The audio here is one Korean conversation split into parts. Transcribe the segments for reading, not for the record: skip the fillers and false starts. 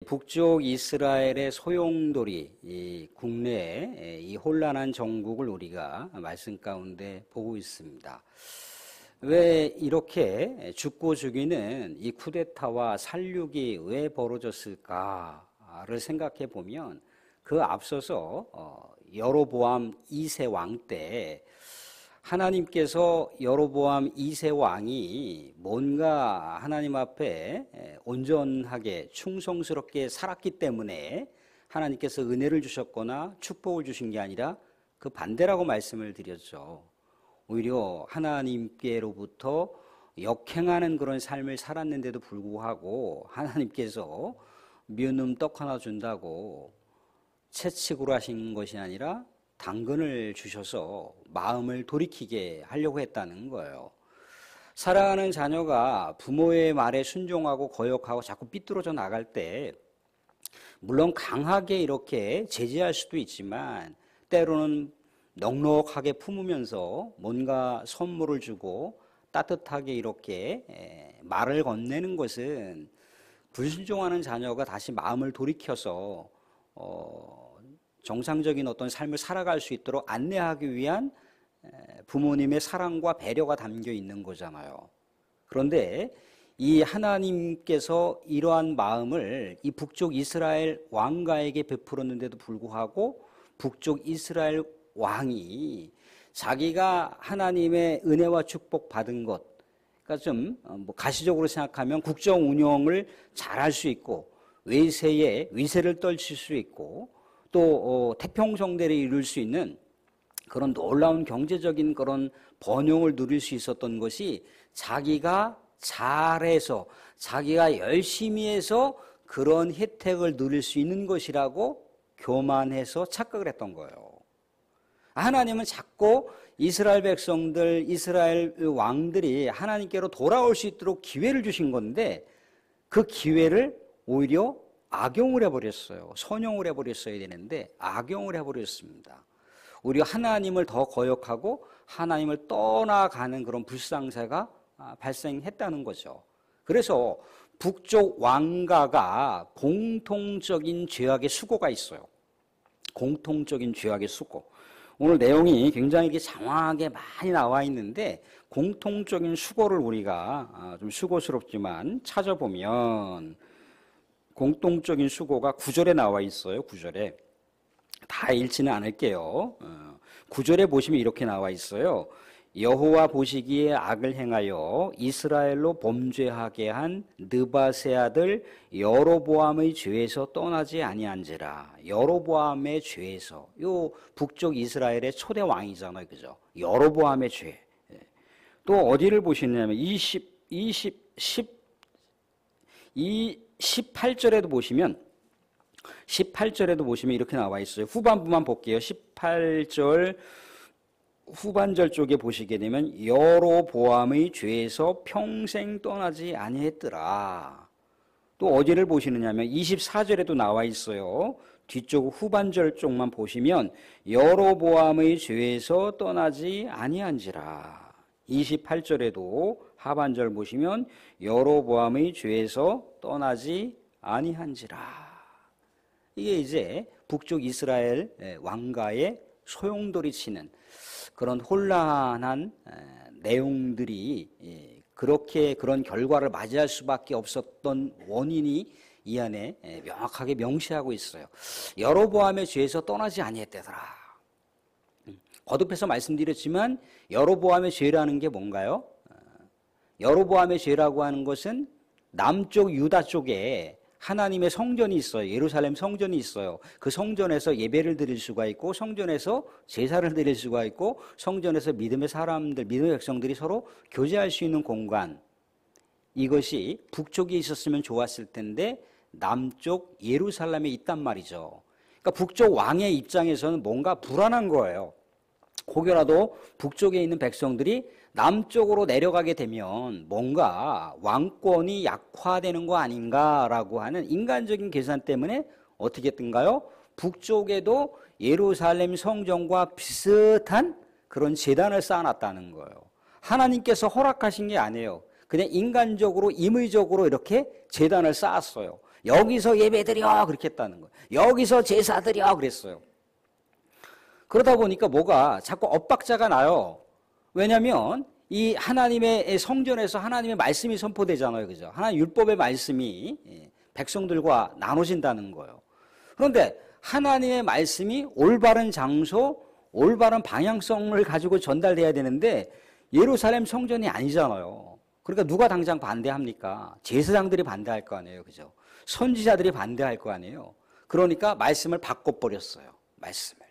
북쪽 이스라엘의 소용돌이, 이 국내의 이 혼란한 정국을 우리가 말씀 가운데 보고 있습니다. 왜 이렇게 죽고 죽이는 이 쿠데타와 살육이 왜 벌어졌을까를 생각해 보면 그 앞서서 여로보암 2세 왕 때 하나님께서 여로보암 2세 왕이 뭔가 하나님 앞에 온전하게 충성스럽게 살았기 때문에 하나님께서 은혜를 주셨거나 축복을 주신 게 아니라 그 반대라고 말씀을 드렸죠. 오히려 하나님께로부터 역행하는 그런 삶을 살았는데도 불구하고 하나님께서 미운 놈 떡 하나 준다고 채찍으로 하신 것이 아니라 당근을 주셔서 마음을 돌이키게 하려고 했다는 거예요. 사랑하는 자녀가 부모의 말에 순종하고 거역하고 자꾸 삐뚤어져 나갈 때 물론 강하게 이렇게 제지할 수도 있지만 때로는 넉넉하게 품으면서 뭔가 선물을 주고 따뜻하게 이렇게 말을 건네는 것은 불순종하는 자녀가 다시 마음을 돌이켜서 정상적인 어떤 삶을 살아갈 수 있도록 안내하기 위한 부모님의 사랑과 배려가 담겨 있는 거잖아요. 그런데 이 하나님께서 이러한 마음을 이 북쪽 이스라엘 왕가에게 베풀었는데도 불구하고 북쪽 이스라엘 왕이 자기가 하나님의 은혜와 축복 받은 것, 그러니까 좀 가시적으로 생각하면 국정 운영을 잘할 수 있고 외세에 위세를 떨칠 수 있고 또 태평성대를 이룰 수 있는 그런 놀라운 경제적인 그런 번영을 누릴 수 있었던 것이 자기가 잘해서 자기가 열심히 해서 그런 혜택을 누릴 수 있는 것이라고 교만해서 착각을 했던 거예요. 하나님은 자꾸 이스라엘 백성들, 이스라엘 왕들이 하나님께로 돌아올 수 있도록 기회를 주신 건데 그 기회를 오히려 악용을 해버렸어요. 선용을 해버렸어야 되는데 악용을 해버렸습니다. 오히려 하나님을 더 거역하고 하나님을 떠나가는 그런 불상사가 발생했다는 거죠. 그래서 북쪽 왕가가 공통적인 죄악의 수고가 있어요. 공통적인 죄악의 수고. 오늘 내용이 굉장히 장황하게 많이 나와 있는데 공통적인 수고를 우리가 좀 수고스럽지만 찾아보면 공통적인 수고가 9절에 나와 있어요. 9절에. 다 읽지는 않을게요. 9절에 보시면 이렇게 나와 있어요. 여호와 보시기에 악을 행하여 이스라엘로 범죄하게 한 느밧의 아들 여로보암의 죄에서 떠나지 아니한지라. 여로보암의 죄에서. 요 북쪽 이스라엘의 초대 왕이잖아요. 그죠? 여로보암의 죄. 또 어디를 보시냐면 18절에도 보시면 이렇게 나와 있어요. 후반부만 볼게요. 18절 후반절 쪽에 보시게 되면 여로보암의 죄에서 평생 떠나지 아니했더라. 또 어디를 보시느냐면 24절에도 나와 있어요. 뒤쪽 후반절 쪽만 보시면 여로보암의 죄에서 떠나지 아니한지라. 28절에도 하반절 보시면 여로보암의 죄에서 떠나지 아니한지라. 이게 이제 북쪽 이스라엘 왕가의 소용돌이 치는 그런 혼란한 내용들이 그렇게 그런 결과를 맞이할 수밖에 없었던 원인이 이 안에 명확하게 명시하고 있어요. 여로보암의 죄에서 떠나지 아니했대더라. 거듭해서 말씀드렸지만 여로보암의 죄라는 게 뭔가요? 여로보암의 죄라고 하는 것은 남쪽 유다 쪽에 하나님의 성전이 있어요. 예루살렘 성전이 있어요. 그 성전에서 예배를 드릴 수가 있고 성전에서 제사를 드릴 수가 있고 성전에서 믿음의 사람들, 믿음의 백성들이 서로 교제할 수 있는 공간. 이것이 북쪽에 있었으면 좋았을 텐데 남쪽 예루살렘에 있단 말이죠. 그러니까 북쪽 왕의 입장에서는 뭔가 불안한 거예요. 혹여라도 북쪽에 있는 백성들이 남쪽으로 내려가게 되면 뭔가 왕권이 약화되는 거 아닌가라고 하는 인간적인 계산 때문에 어떻게 했던가요? 북쪽에도 예루살렘 성전과 비슷한 그런 제단을 쌓아놨다는 거예요. 하나님께서 허락하신 게 아니에요. 그냥 인간적으로 임의적으로 이렇게 제단을 쌓았어요. 여기서 예배드려 그렇게 했다는 거예요. 여기서 제사드려 그랬어요. 그러다 보니까 뭐가 자꾸 엇박자가 나요. 왜냐하면 이 하나님의 성전에서 하나님의 말씀이 선포되잖아요. 그죠? 하나님 율법의 말씀이 백성들과 나눠진다는 거예요. 그런데 하나님의 말씀이 올바른 장소, 올바른 방향성을 가지고 전달돼야 되는데 예루살렘 성전이 아니잖아요. 그러니까 누가 당장 반대합니까? 제사장들이 반대할 거 아니에요. 그죠? 선지자들이 반대할 거 아니에요. 그러니까 말씀을 바꿔버렸어요. 말씀을.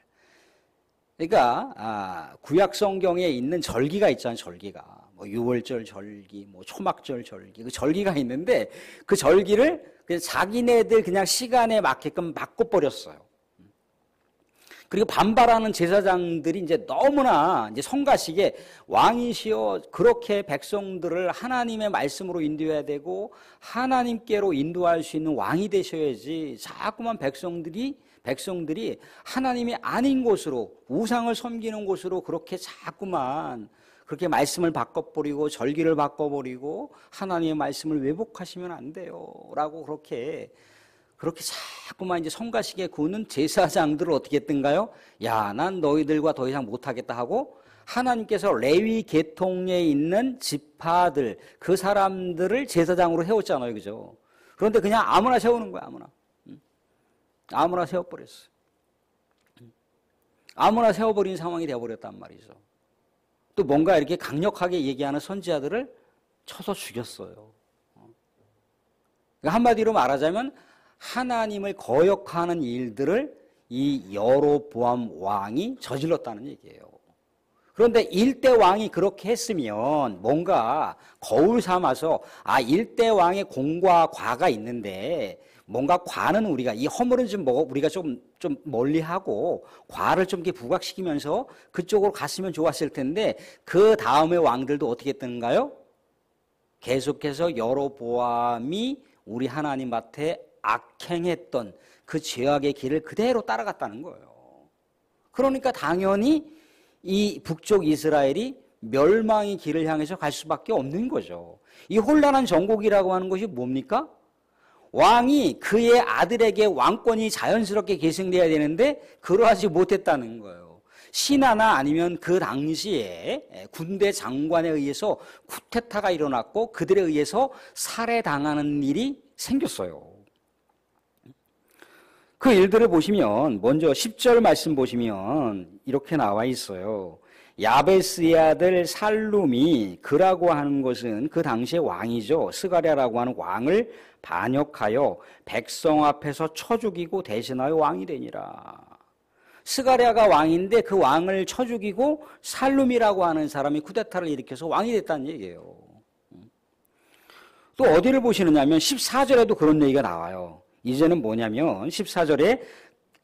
그러니까 구약 성경에 있는 절기가 있잖아요. 절기가 뭐 유월절 절기, 뭐 초막절 절기, 그 절기가 있는데 그 절기를 그냥 자기네들 그냥 시간에 맞게끔 바꿔버렸어요. 그리고 반발하는 제사장들이 이제 너무나 이제 성가시게 왕이시여 그렇게 백성들을 하나님의 말씀으로 인도해야 되고 하나님께로 인도할 수 있는 왕이 되셔야지 자꾸만 백성들이 하나님이 아닌 곳으로 우상을 섬기는 곳으로 그렇게 자꾸만 그렇게 말씀을 바꿔버리고 절기를 바꿔버리고 하나님의 말씀을 왜곡하시면 안 돼요 라고 그렇게 자꾸만 이제 성가시게 구는 제사장들을 어떻게 했던가요? 야, 난 너희들과 더 이상 못하겠다 하고 하나님께서 레위 계통에 있는 지파들 그 사람들을 제사장으로 세웠잖아요. 그죠? 그런데 그냥 아무나 세우는 거야. 아무나 세워버렸어요. 아무나 세워버린 상황이 되어버렸단 말이죠. 또 뭔가 이렇게 강력하게 얘기하는 선지자들을 쳐서 죽였어요. 한마디로 말하자면 하나님을 거역하는 일들을 이 여로보암 왕이 저질렀다는 얘기예요. 그런데 일대 왕이 그렇게 했으면 뭔가 거울 삼아서 일대 왕의 공과 과가 있는데 뭔가 과는 우리가 이 허물은 좀 우리가 좀 멀리하고 과를 좀 이렇게 부각시키면서 그쪽으로 갔으면 좋았을 텐데 그 다음의 왕들도 어떻게 했던가요? 계속해서 여로보암이 우리 하나님 밭에 악행했던 그 죄악의 길을 그대로 따라갔다는 거예요. 그러니까 당연히 이 북쪽 이스라엘이 멸망의 길을 향해서 갈 수밖에 없는 거죠. 이 혼란한 정국이라고 하는 것이 뭡니까? 왕이 그의 아들에게 왕권이 자연스럽게 계승돼야 되는데 그러하지 못했다는 거예요. 신하나 아니면 그 당시에 군대 장관에 의해서 쿠데타가 일어났고 그들에 의해서 살해당하는 일이 생겼어요. 그 일들을 보시면 먼저 10절 말씀 보시면 이렇게 나와 있어요. 야베스의 아들 살룸이 그라고 하는 것은 그 당시의 왕이죠. 스가랴라고 하는 왕을 반역하여 백성 앞에서 쳐 죽이고 대신하여 왕이 되니라. 스가랴가 왕인데 그 왕을 쳐 죽이고 살룸이라고 하는 사람이 쿠데타를 일으켜서 왕이 됐다는 얘기예요. 또 어디를 보시느냐 하면 14절에도 그런 얘기가 나와요. 이제는 뭐냐면 14절에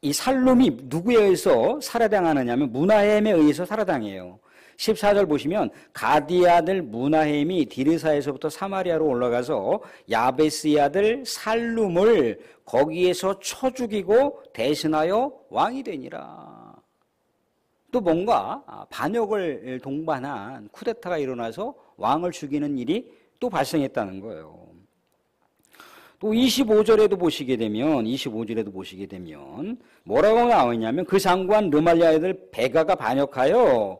이 살룸이 누구에 의해서 살해당하느냐 하면 무나헴에 의해서 살해당해요. 14절 보시면 가디의 아들 무나헴이 디르사에서부터 사마리아로 올라가서 야베스의 아들 살룸을 거기에서 쳐 죽이고 대신하여 왕이 되니라. 또 뭔가 반역을 동반한 쿠데타가 일어나서 왕을 죽이는 일이 또 발생했다는 거예요. 또 25절에도 보시게 되면 뭐라고 나오냐면 그 장관 르말리아의 아들 베가가 반역하여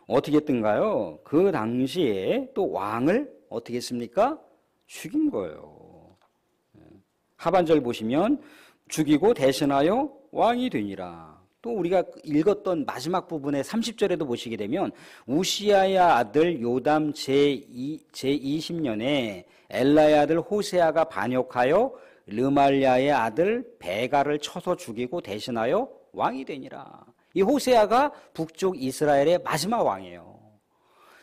어떻게 했던가요? 그 당시에 또 왕을 어떻게 했습니까? 죽인 거예요. 하반절 보시면 죽이고 대신하여 왕이 되니라. 또 우리가 읽었던 마지막 부분의 30절에도 보시게 되면 우시아의 아들 요담 제20년에 엘라의 아들 호세아가 반역하여 르말리아의 아들 베가를 쳐서 죽이고 대신하여 왕이 되니라. 이 호세아가 북쪽 이스라엘의 마지막 왕이에요.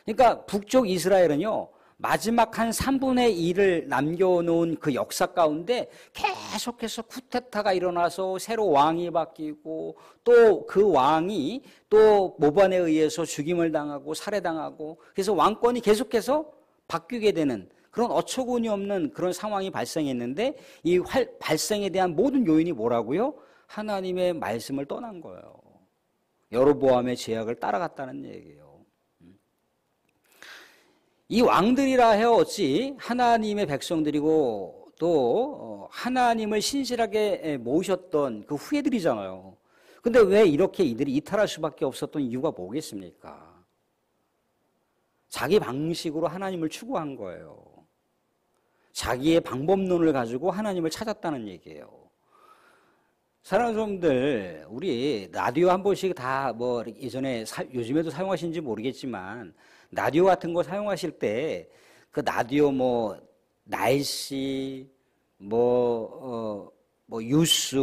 그러니까 북쪽 이스라엘은요, 마지막 한 3분의 1을 남겨놓은 그 역사 가운데 계속해서 쿠데타가 일어나서 새로 왕이 바뀌고 또 그 왕이 또 모반에 의해서 죽임을 당하고 살해당하고 그래서 왕권이 계속해서 바뀌게 되는 그런 어처구니 없는 그런 상황이 발생했는데 이 발생에 대한 모든 요인이 뭐라고요? 하나님의 말씀을 떠난 거예요. 여로보암의 죄악을 따라갔다는 얘기예요. 이 왕들이라 해야 어찌 하나님의 백성들이고 또 하나님을 신실하게 모셨던 그 후예들이잖아요. 근데 왜 이렇게 이들이 이탈할 수밖에 없었던 이유가 뭐겠습니까? 자기 방식으로 하나님을 추구한 거예요. 자기의 방법론을 가지고 하나님을 찾았다는 얘기예요. 사랑하는 여러분들, 우리 라디오 한 번씩 다 뭐 예전에 요즘에도 사용하시는지 모르겠지만 라디오 같은 거 사용하실 때 그 라디오 뭐 날씨, 뭐 뉴스,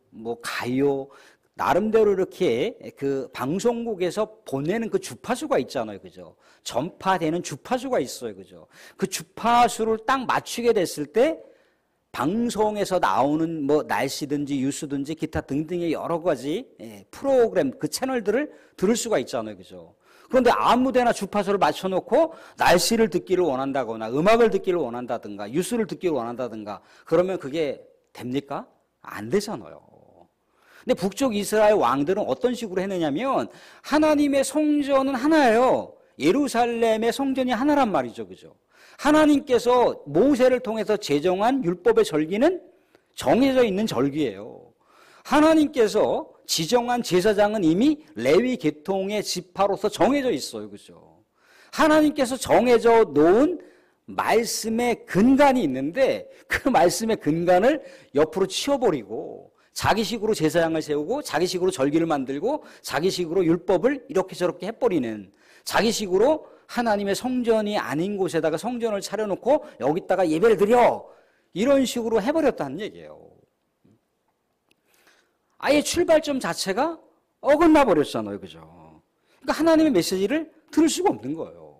뭐 가요 나름대로 이렇게 그 방송국에서 보내는 그 주파수가 있잖아요. 그죠? 전파되는 주파수가 있어요. 그죠? 그 주파수를 딱 맞추게 됐을 때 방송에서 나오는 뭐 날씨든지 뉴스든지 기타 등등의 여러 가지 프로그램 그 채널들을 들을 수가 있잖아요. 그죠? 그런데 아무데나 주파수를 맞춰놓고 날씨를 듣기를 원한다거나 음악을 듣기를 원한다든가 뉴스를 듣기를 원한다든가 그러면 그게 됩니까? 안 되잖아요. 근데 북쪽 이스라엘 왕들은 어떤 식으로 했느냐면 하나님의 성전은 하나예요. 예루살렘의 성전이 하나란 말이죠. 그죠? 하나님께서 모세를 통해서 제정한 율법의 절기는 정해져 있는 절기예요. 하나님께서 지정한 제사장은 이미 레위 계통의 지파로서 정해져 있어요. 그죠? 하나님께서 정해져 놓은 말씀의 근간이 있는데 그 말씀의 근간을 옆으로 치워버리고 자기식으로 제사장을 세우고 자기식으로 절기를 만들고 자기식으로 율법을 이렇게 저렇게 해버리는 자기식으로 하나님의 성전이 아닌 곳에다가 성전을 차려놓고 여기다가 예배를 드려 이런 식으로 해버렸다는 얘기예요. 아예 출발점 자체가 어긋나 버렸잖아요. 그죠? 그러니까 하나님의 메시지를 들을 수가 없는 거예요.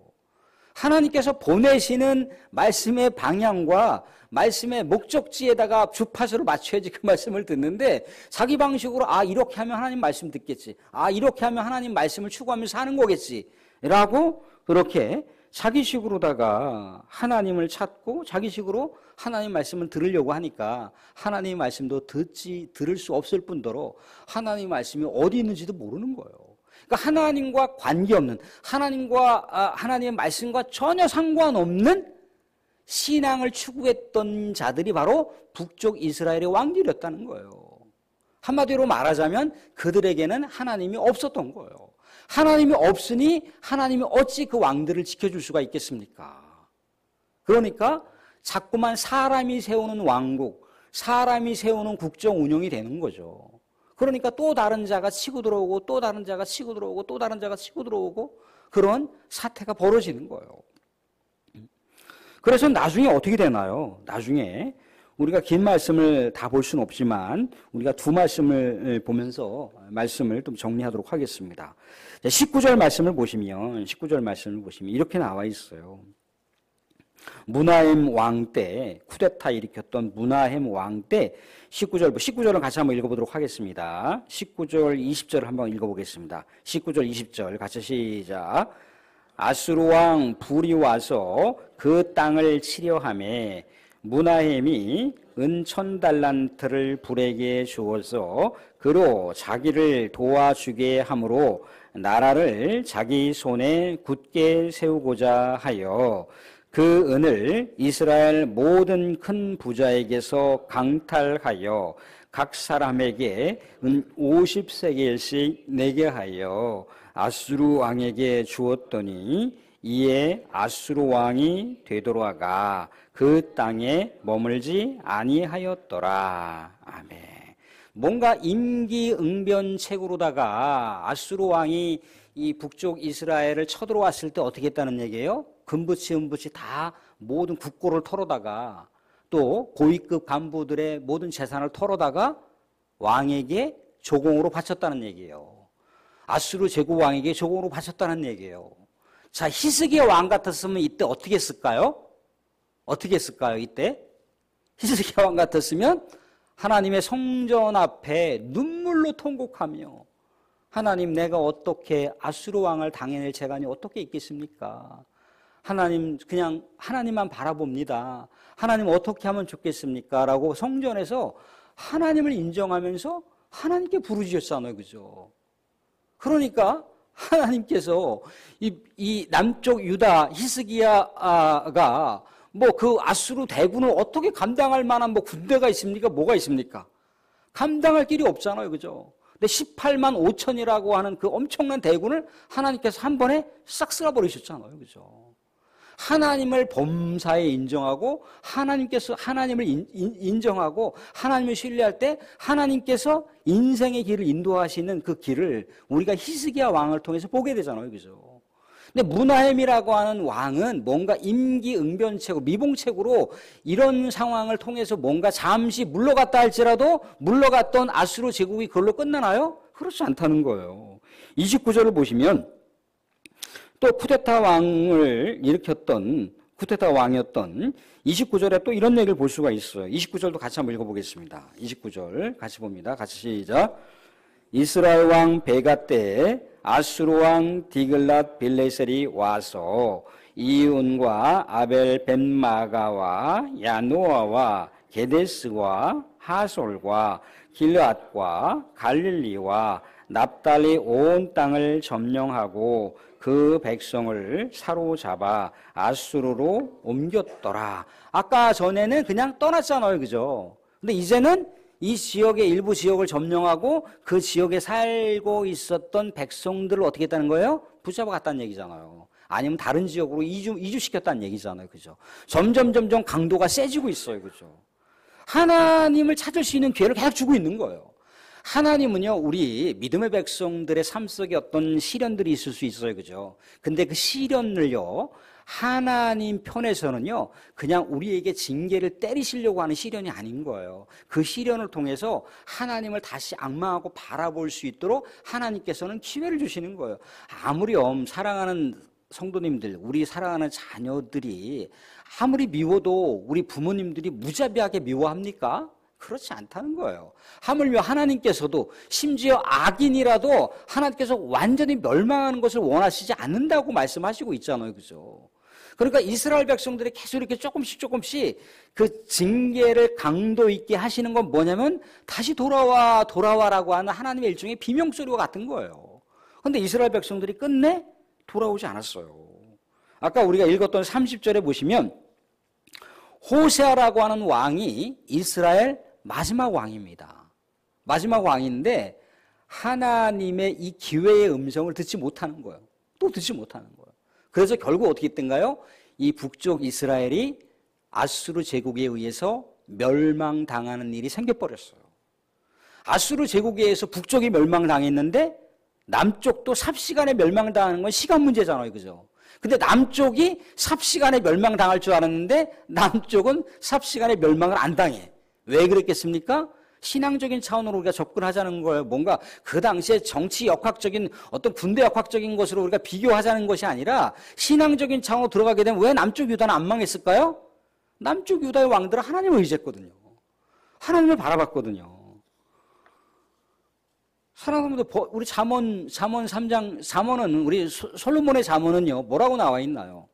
하나님께서 보내시는 말씀의 방향과 말씀의 목적지에다가 주파수를 맞춰야지 그 말씀을 듣는데 자기 방식으로 이렇게 하면 하나님 말씀 듣겠지. 이렇게 하면 하나님 말씀을 추구하면서 사는 거겠지. 라고 그렇게 자기식으로다가 하나님을 찾고 자기식으로 하나님 말씀을 들으려고 하니까 하나님 말씀도 들을 수 없을 뿐더러 하나님 말씀이 어디 있는지도 모르는 거예요. 그러니까 하나님과 관계없는 하나님의 말씀과 전혀 상관없는 신앙을 추구했던 자들이 바로 북쪽 이스라엘의 왕들이었다는 거예요. 한마디로 말하자면 그들에게는 하나님이 없었던 거예요. 하나님이 없으니 하나님이 어찌 그 왕들을 지켜줄 수가 있겠습니까? 그러니까 자꾸만 사람이 세우는 왕국, 사람이 세우는 국정 운영이 되는 거죠. 그러니까 또 다른 자가 치고 들어오고 또 다른 자가 치고 들어오고 또 다른 자가 치고 들어오고 그런 사태가 벌어지는 거예요. 그래서 나중에 어떻게 되나요? 나중에 우리가 긴 말씀을 다 볼 수는 없지만 우리가 두 말씀을 보면서 말씀을 좀 정리하도록 하겠습니다. 19절 말씀을 보시면 이렇게 나와 있어요. 무나임 왕 때 쿠데타 일으켰던 무나임 왕 때 19절을 같이 한번 읽어보도록 하겠습니다. 19절 20절을 한번 읽어보겠습니다. 19절 20절 같이 시작. 아수르 왕 불이 와서 그 땅을 치려하매 무나임이 은 1000달란트를 불에게 주어서 그로 자기를 도와주게 함으로 나라를 자기 손에 굳게 세우고자 하여 그 은을 이스라엘 모든 큰 부자에게서 강탈하여 각 사람에게 은 50세겔씩 내게 하여 아수르 왕에게 주었더니 이에 아수르 왕이 되돌아가 그 땅에 머물지 아니하였더라. 아멘. 뭔가 임기응변책으로다가 아수르 왕이 이 북쪽 이스라엘을 쳐들어왔을 때 어떻게 했다는 얘기예요? 금붙이 다 모든 국고를 털어다가 또 고위급 간부들의 모든 재산을 털어다가 왕에게 조공으로 바쳤다는 얘기예요. 아수르 제국 왕에게 조공으로 바쳤다는 얘기예요. 자, 히스기야 왕 같았으면 이때 어떻게 했을까요? 이때? 히스기야 왕 같았으면 하나님의 성전 앞에 눈물로 통곡하며 하나님, 내가 어떻게 아수르 왕을 당해낼 재간이 어떻게 있겠습니까? 하나님, 그냥 하나님만 바라봅니다. 하나님 어떻게 하면 좋겠습니까? 라고 성전에서 하나님을 인정하면서 하나님께 부르짖었잖아요. 그죠? 그러니까 하나님께서 이 남쪽 유다 히스기야가 뭐 그 아수르 대군을 어떻게 감당할 만한 뭐 군대가 있습니까? 뭐가 있습니까? 감당할 길이 없잖아요. 그죠? 근데 18만 5천이라고 하는 그 엄청난 대군을 하나님께서 한 번에 싹 쓸어버리셨잖아요. 그죠? 하나님을 범사에 인정하고 하나님께서 하나님을 인정하고 하나님을 신뢰할 때 하나님께서 인생의 길을 인도하시는 그 길을 우리가 히스기야 왕을 통해서 보게 되잖아요. 그죠? 근데 므나헴이라고 하는 왕은 뭔가 임기응변책으로 미봉책으로 이런 상황을 통해서 뭔가 잠시 물러갔다 할지라도 물러갔던 아수르 제국이 그걸로 끝나나요? 그렇지 않다는 거예요. 29절을 보시면 또 쿠데타 왕을 일으켰던 쿠데타 왕이었던 29절에 또 이런 얘기를 볼 수가 있어요. 29절도 같이 한번 읽어보겠습니다. 29절 같이 봅니다. 같이 시작. 이스라엘 왕 베가 때에 아수르 왕 디글랏 빌레셀이 와서 이운과 아벨 벤마가와 야노아와 게데스와 하솔과 길앗과 갈릴리와 납달리 온 땅을 점령하고 그 백성을 사로잡아 아수르로 옮겼더라. 아까 전에는 그냥 떠났잖아요. 그죠? 근데 이제는 이 지역의 일부 지역을 점령하고 그 지역에 살고 있었던 백성들을 어떻게 했다는 거예요? 붙잡아 갔다는 얘기잖아요. 아니면 다른 지역으로 이주시켰다는 얘기잖아요. 그죠? 점점 강도가 세지고 있어요. 그죠? 하나님을 찾을 수 있는 기회를 계속 주고 있는 거예요. 하나님은요, 우리 믿음의 백성들의 삶 속에 어떤 시련들이 있을 수 있어요. 그죠? 근데 그 시련을요, 하나님 편에서는요, 그냥 우리에게 징계를 때리시려고 하는 시련이 아닌 거예요. 그 시련을 통해서 하나님을 다시 악망하고 바라볼 수 있도록 하나님께서는 기회를 주시는 거예요. 아무렴 사랑하는 성도님들, 우리 사랑하는 자녀들이 아무리 미워도 우리 부모님들이 무자비하게 미워합니까? 그렇지 않다는 거예요. 하물며 하나님께서도 심지어 악인이라도 하나님께서 완전히 멸망하는 것을 원하시지 않는다고 말씀하시고 있잖아요. 그죠? 그러니까 이스라엘 백성들이 계속 이렇게 조금씩 그 징계를 강도 있게 하시는 건 뭐냐면 다시 돌아와라고 하는 하나님의 일종의 비명소리와 같은 거예요. 그런데 이스라엘 백성들이 끝내 돌아오지 않았어요. 아까 우리가 읽었던 30절에 보시면 호세아라고 하는 왕이 이스라엘 마지막 왕입니다. 마지막 왕인데 하나님의 이 기회의 음성을 듣지 못하는 거예요. 또 듣지 못하는 거예요. 그래서 결국 어떻게 됐던가요? 이 북쪽 이스라엘이 아수르 제국에 의해서 멸망당하는 일이 생겨버렸어요. 아수르 제국에 의해서 북쪽이 멸망당했는데 남쪽도 삽시간에 멸망당하는 건 시간 문제잖아요. 그죠? 근데 남쪽이 삽시간에 멸망당할 줄 알았는데 남쪽은 삽시간에 멸망을 안 당해. 왜 그랬겠습니까? 신앙적인 차원으로 우리가 접근하자는 거예요. 뭔가 그 당시에 정치 역학적인 어떤 군대 역학적인 것으로 우리가 비교하자는 것이 아니라 신앙적인 차원으로 들어가게 되면 왜 남쪽 유다는 안 망했을까요? 남쪽 유다의 왕들은 하나님을 의지했거든요. 하나님을 바라봤거든요. 사랑하는 분들, 우리 잠언 3장, 잠언은, 우리 솔로몬의 잠언은요, 뭐라고 나와 있나요?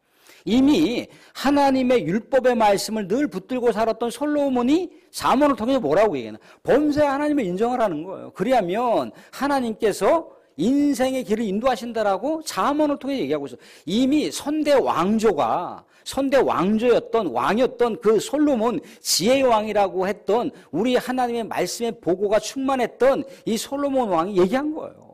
이미 하나님의 율법의 말씀을 늘 붙들고 살았던 솔로몬이 잠언을 통해서 뭐라고 얘기하나? 범사에 하나님을 인정하라는 거예요. 그리하면 하나님께서 인생의 길을 인도하신다라고 잠언을 통해 얘기하고 있어요. 이미 선대 왕이었던 그 솔로몬 지혜의 왕이라고 했던 우리 하나님의 말씀의 보고가 충만했던 이 솔로몬 왕이 얘기한 거예요.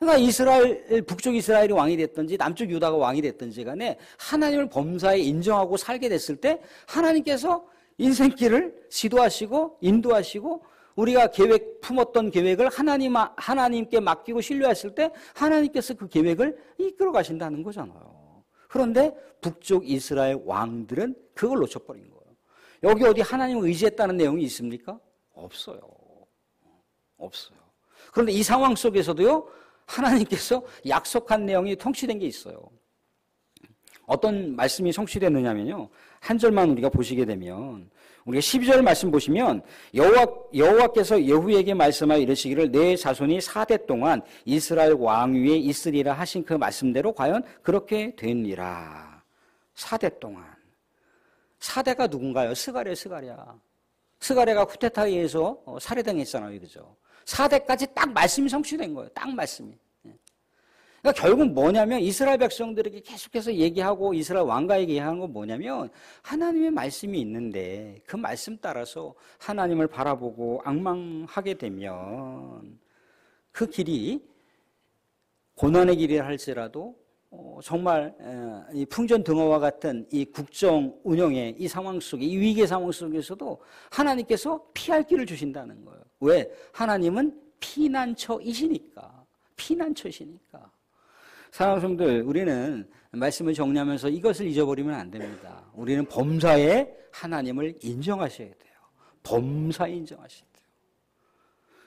그러니까 북쪽 이스라엘이 왕이 됐든지 남쪽 유다가 왕이 됐든지 간에 하나님을 범사에 인정하고 살게 됐을 때 하나님께서 인생길을 지도하시고 인도하시고 우리가 품었던 계획을 하나님께 맡기고 신뢰했을 때 하나님께서 그 계획을 이끌어 가신다는 거잖아요. 그런데 북쪽 이스라엘 왕들은 그걸 놓쳐버린 거예요. 여기 어디 하나님을 의지했다는 내용이 있습니까? 없어요. 없어요. 그런데 이 상황 속에서도요, 하나님께서 약속한 내용이 성취된 게 있어요. 어떤 말씀이 성취됐느냐면요, 한 절만 우리가 보시게 되면 우리가 12절 말씀 보시면 여호와께서 예후에게 말씀하여 이르시기를 내 자손이 4대 동안 이스라엘 왕위에 있으리라 하신 그 말씀대로 과연 그렇게 되니라. 4대 동안. 4대가 누군가요? 스가랴가 쿠데타에 의해서 살해당했잖아요. 그죠? 4대까지 딱 말씀이 성취된 거예요. 딱 말씀이. 그러니까 결국 뭐냐면 이스라엘 백성들에게 계속해서 얘기하고 이스라엘 왕가에게 얘기하는 건 뭐냐면 하나님의 말씀이 있는데 그 말씀 따라서 하나님을 바라보고 앙망하게 되면 그 길이 고난의 길이라 할지라도 정말 이 풍전등화와 같은 이 국정 운영의 이 상황 속에 이 위기의 상황 속에서도 하나님께서 피할 길을 주신다는 거예요. 왜? 하나님은 피난처이시니까. 피난처이시니까. 사랑하는 성도들, 우리는 말씀을 정리하면서 이것을 잊어버리면 안 됩니다. 우리는 범사에 하나님을 인정하셔야 돼요. 범사에 인정하셔야 돼요.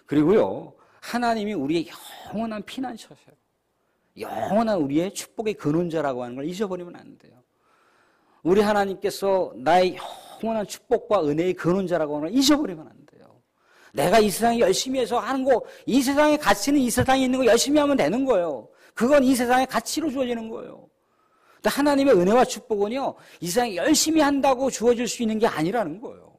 그리고요, 하나님이 우리의 영원한 피난처세요. 영원한 우리의 축복의 근원자라고 하는 걸 잊어버리면 안 돼요. 우리 하나님께서 나의 영원한 축복과 은혜의 근원자라고 하는 걸 잊어버리면 안 돼요. 내가 이 세상에 열심히 해서 하는 거, 이 세상의 가치는 이 세상에 있는 거 열심히 하면 되는 거예요. 그건 이 세상의 가치로 주어지는 거예요. 근데 하나님의 은혜와 축복은요, 이 세상에 열심히 한다고 주어질 수 있는 게 아니라는 거예요.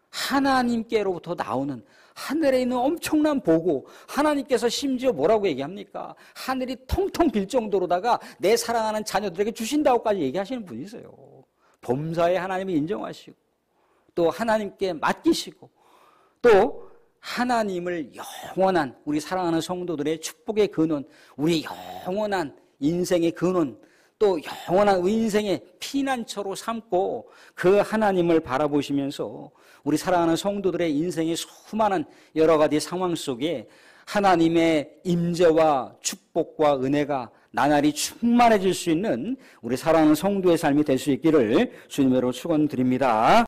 하나님께로부터 나오는 하늘에 있는 엄청난 보고, 하나님께서 심지어 뭐라고 얘기합니까? 하늘이 텅텅 빌 정도로다가 내 사랑하는 자녀들에게 주신다고까지 얘기하시는 분이세요. 범사에 하나님을 인정하시고 또 하나님께 맡기시고 또 하나님을 영원한 우리 사랑하는 성도들의 축복의 근원, 우리 영원한 인생의 근원, 또 영원한 우리 인생의 피난처로 삼고 그 하나님을 바라보시면서 우리 사랑하는 성도들의 인생의 수많은 여러 가지 상황 속에 하나님의 임재와 축복과 은혜가 나날이 충만해질 수 있는 우리 사랑하는 성도의 삶이 될 수 있기를 주님으로 축원드립니다.